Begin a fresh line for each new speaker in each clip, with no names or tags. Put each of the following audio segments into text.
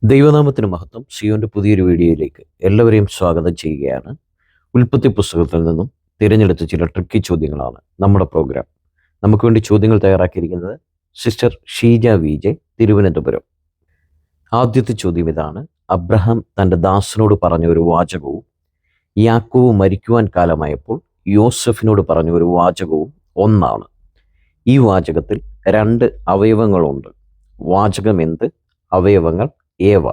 ദൈവനാമത്തിന് മഹത്വം. സിയോന്റെ പുതിയൊരു വീഡിയോയിലേക്ക് എല്ലാവരെയും സ്വാഗതം ചെയ്യുകയാണ്. ഉൽപ്പത്തി പുസ്തകത്തിൽ നിന്നും തിരഞ്ഞെടുത്ത ചില ട്രിക്കി ചോദ്യങ്ങളാണ് നമ്മുടെ പ്രോഗ്രാം. നമുക്ക് വേണ്ടി ചോദ്യങ്ങൾ തയ്യാറാക്കിയിരിക്കുന്നത് സിസ്റ്റർ ഷീജ വിജെ, തിരുവനന്തപുരം. ആദ്യത്തെ ചോദ്യം ഇതാണ്: അബ്രഹാം തൻ്റെ ദാസനോട് പറഞ്ഞ ഒരു വാചകവും യാക്കോബ് മരിക്കുവാൻ കാലമായപ്പോൾ യോസഫിനോട് പറഞ്ഞ ഒരു വാചകവും ഒന്നാണ്. ഈ വാചകത്തിൽ രണ്ട് അവയവങ്ങളുണ്ട്. വാചകം എന്ത്? അവയവങ്ങൾ ഏവ?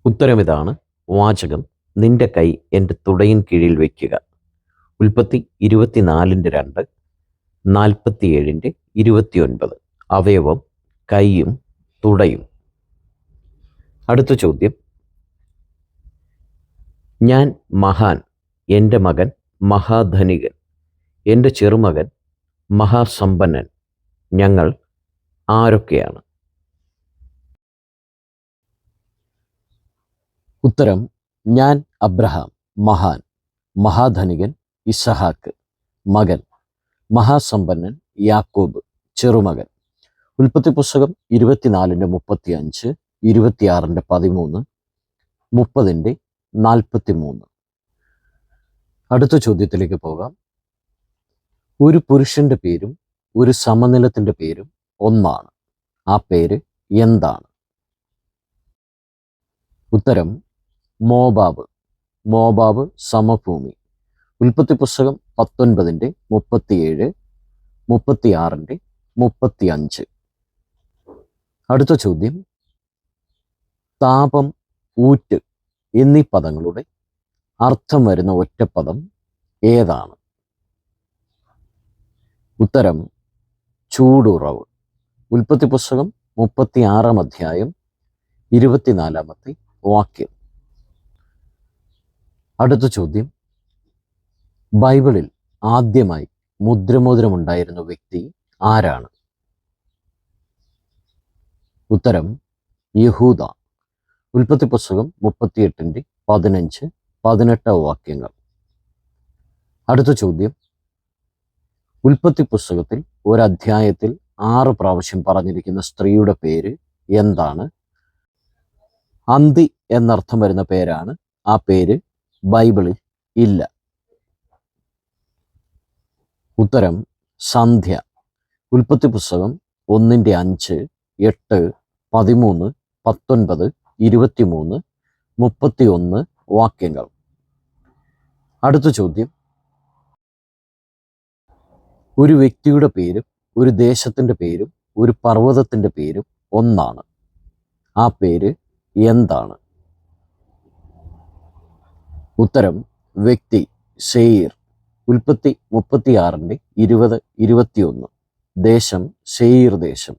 ഉത്തരം ഇതാണ്: വാചകം നിന്റെ കൈ എൻ്റെ തുടയിൻ കീഴിൽ വയ്ക്കുക. ഉൽപ്പത്തി 24:2, 47:29. അവയവം കൈയും തുടയും. അടുത്ത ചോദ്യം: ഞാൻ മഹാൻ, എൻ്റെ മകൻ മഹാധനികൻ, എൻ്റെ ചെറുമകൻ മഹാസമ്പന്നൻ. ഞങ്ങൾ ആരൊക്കെയാണ്? ഉത്തരം: ഞാൻ അബ്രഹാം, മഹാൻ, മഹാധനികൻ ഇസഹാക്ക്, മകൻ മഹാസമ്പന്നൻ യാക്കോബ്, ചെറുമകൻ. ഉൽപ്പത്തി പുസ്തകം 24:35, 26:13, 30:43. അടുത്ത ചോദ്യത്തിലേക്ക് പോകാം. ഒരു പുരുഷന്റെ പേരും ഒരു സമനിലത്തിന്റെ പേരും ഒന്നാണ്. ആ പേര് എന്താണ്? ഉത്തരം: മോബാബ്. മോബാബ് സമഭൂമി. ഉൽപ്പത്തി പുസ്തകം 19:37, 36:35. അടുത്ത ചോദ്യം: താപം, ഊറ്റ് എന്നീ പദങ്ങളുടെ അർത്ഥം വരുന്ന ഒറ്റപ്പദം ഏതാണ്? ഉത്തരം: ചൂടുറവ്. ഉൽപ്പത്തി പുസ്തകം 36-ാം 24-ാമത്തെ വാക്യം. അടുത്ത ചോദ്യം: ബൈബിളിൽ ആദ്യമായി മുദ്രമോതിരമുണ്ടായിരുന്ന വ്യക്തി ആരാണ്? ഉത്തരം: യഹൂദ. ഉൽപ്പത്തി പുസ്തകം 38:15, 18 വാക്യങ്ങൾ. അടുത്ത ചോദ്യം: ഉൽപ്പത്തി പുസ്തകത്തിൽ ഒരധ്യായത്തിൽ 6 പ്രാവശ്യം പറഞ്ഞിരിക്കുന്ന സ്ത്രീയുടെ പേര് എന്താണ്? അന്തി എന്നർത്ഥം വരുന്ന പേരാണ്. ആ പേര് ബൈബിളിൽ ഇല്ല. ഉത്തരം: സന്ധ്യ. ഉൽപ്പത്തി പുസ്തകം 1:5, 8, 13, 19, 23, 31 വാക്യങ്ങൾ. അടുത്ത ചോദ്യം: ഒരു വ്യക്തിയുടെ പേരും ഒരു ദേശത്തിൻ്റെ പേരും ഒരു പർവ്വതത്തിൻ്റെ പേരും ഒന്നാണ്. ആ പേര് എന്താണ്? ഉത്തരം: വ്യക്തി സെയീർ. ഉൽപ്പത്തി 36:20-21. ദേശം സെയീർ ദേശം.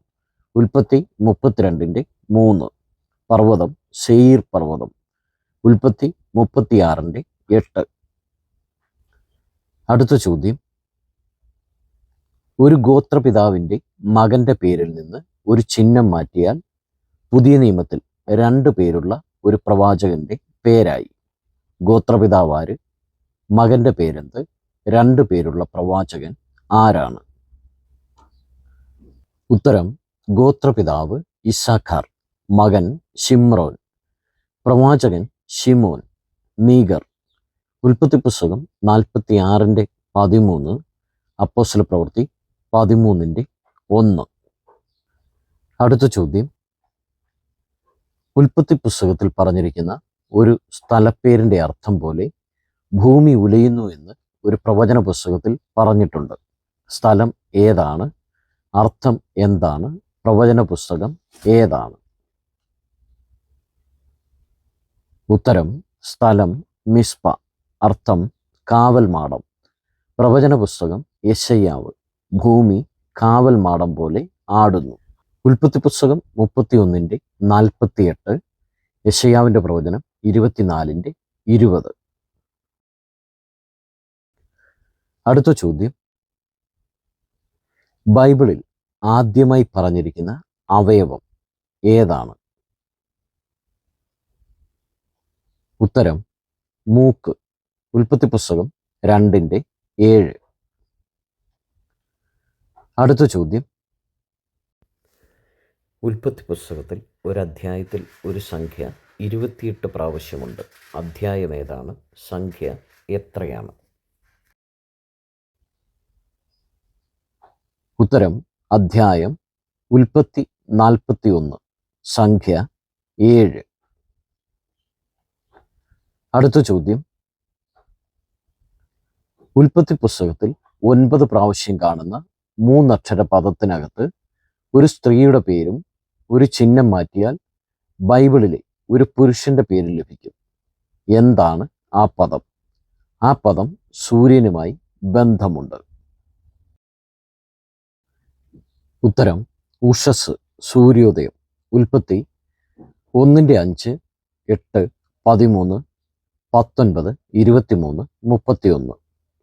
ഉൽപ്പത്തി 32:3. പർവ്വതം സെയീർ പർവ്വതം. ഉൽപ്പത്തി 36:8. അടുത്ത ചോദ്യം: ഒരു ഗോത്രപിതാവിൻ്റെ മകൻ്റെ പേരിൽ നിന്ന് ഒരു ചിഹ്നം മാറ്റിയാൽ പുതിയ നിയമത്തിൽ 2 പേരുള്ള ഒരു പ്രവാചകന്റെ പേരായി. ഗോത്രപിതാവ് ആര്? മകന്റെ പേരെന്ത്? 2 പേരുള്ള പ്രവാചകൻ ആരാണ്? ഉത്തരം: ഗോത്രപിതാവ് ഇസ്സാഖാർ, മകൻ ശിമ്രോൻ, പ്രവാചകൻ ശിമോൻ, നീഗർ. ഉൽപ്പത്തി പുസ്തകം 46:13, അപ്പോസ്തല പ്രവൃത്തി 13:1. അടുത്ത ചോദ്യം: ഉൽപ്പത്തി പുസ്തകത്തിൽ പറഞ്ഞിരിക്കുന്ന ഒരു സ്ഥലപ്പേരിൻ്റെ അർത്ഥം പോലെ ഭൂമി ഉലയുന്നു എന്ന് ഒരു പ്രവചന പുസ്തകത്തിൽ പറഞ്ഞിട്ടുണ്ട്. സ്ഥലം ഏതാണ്? അർത്ഥം എന്താണ്? പ്രവചന പുസ്തകം ഏതാണ്? ഉത്തരം: സ്ഥലം മിസ്പ. അർത്ഥം കാവൽ മാടം. പ്രവചന പുസ്തകം യെശയ്യാവ്. ഭൂമി കാവൽ മാടം പോലെ ആടുന്നു. ഉൽപ്പത്തി പുസ്തകം 31:48, യെശയ്യാവിൻ്റെ പ്രവചനം 24:20. അടുത്ത ചോദ്യം: ബൈബിളിൽ ആദ്യമായി പറഞ്ഞിരിക്കുന്ന അവയവം ഏതാണ്? ഉത്തരം: മൂക്ക്. ഉൽപ്പത്തി പുസ്തകം 2:7. അടുത്ത ചോദ്യം: ഉൽപ്പത്തി പുസ്തകത്തിൽ ഒരധ്യായത്തിൽ ഒരു സംഖ്യ 28 പ്രാവശ്യമുണ്ട്. അധ്യായം ഏതാണ്? സംഖ്യ എത്രയാണ്? ഉത്തരം അധ്യായം ഉൽപ്പത്തി 41, സംഖ്യ 7. അടുത്ത ചോദ്യം, ഉൽപ്പത്തി പുസ്തകത്തിൽ 9 പ്രാവശ്യം കാണുന്ന 3 അക്ഷര പദത്തിനകത്ത് ഒരു സ്ത്രീയുടെ പേരും ഒരു ചിഹ്നം മാറ്റിയാൽ ബൈബിളിലെ ഒരു പുരുഷന്റെ പേര് ലഭിക്കും. എന്താണ് ആ പദം? ആ പദം സൂര്യനുമായി ബന്ധമുണ്ട്. ഉത്തരം ഉഷസ്, സൂര്യോദയം. ഉൽപ്പത്തി 1:5, 8, 13, 19, 23, 31,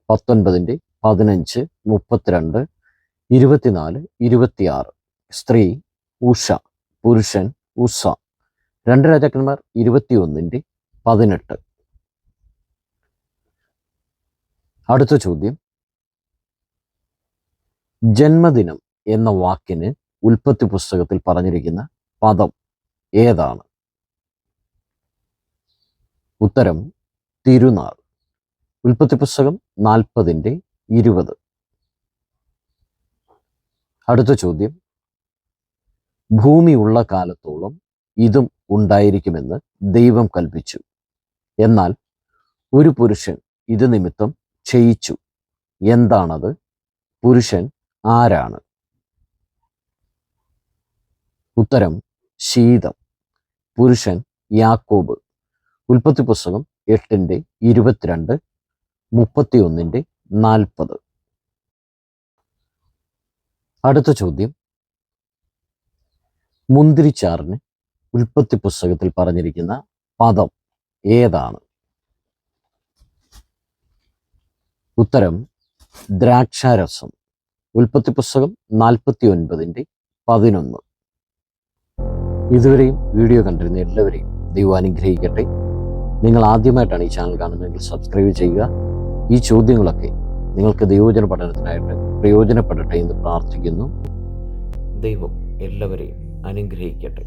19, 15, 32, 24, 26. സ്ത്രീ ഉഷ, പുരുഷൻ ഉഷ. 2 രാജാക്കന്മാർ 21:18. അടുത്ത ചോദ്യം, ജന്മദിനം എന്ന വാക്കിന് ഉൽപ്പത്തി പുസ്തകത്തിൽ പറഞ്ഞിരിക്കുന്ന പദം ഏതാണ്? ഉത്തരം തിരുനാൾ. ഉൽപ്പത്തി പുസ്തകം 40:20. അടുത്ത ചോദ്യം, ഭൂമി ഉള്ള കാലത്തോളം ഇതും ഉണ്ടായിരിക്കുമെന്ന് ദൈവം കൽപ്പിച്ചു. എന്നാൽ ഒരു പുരുഷൻ ഇത് നിമിത്തം ക്ഷയിച്ചു. എന്താണത്? പുരുഷൻ ആരാണ്? ഉത്തരം ശീതം. പുരുഷൻ യാക്കോബ്. ഉൽപ്പത്തി പുസ്തകം 8:22, 31:40. അടുത്ത ചോദ്യം, മുന്തിരിച്ചാറിന് ഉൽപ്പത്തി പുസ്തകത്തിൽ പറഞ്ഞിരിക്കുന്ന പദം ഏതാണ്? ഉത്തരം ദ്രാക്ഷാരസം. ഉൽപ്പത്തി പുസ്തകം 49:11. ഇതുവരെയും വീഡിയോ കണ്ടിരുന്ന എല്ലാവരെയും ദൈവം അനുഗ്രഹിക്കട്ടെ. നിങ്ങൾ ആദ്യമായിട്ടാണ് ഈ ചാനൽ കാണുന്നതെങ്കിൽ സബ്സ്ക്രൈബ് ചെയ്യുക. ഈ ചോദ്യങ്ങളൊക്കെ നിങ്ങൾക്ക് ദൈവവചന പഠനത്തിനായിട്ട് പ്രയോജനപ്പെടട്ടെ എന്ന് പ്രാർത്ഥിക്കുന്നു. ദൈവം എല്ലാവരെയും അനുഗ്രഹിക്കട്ടെ.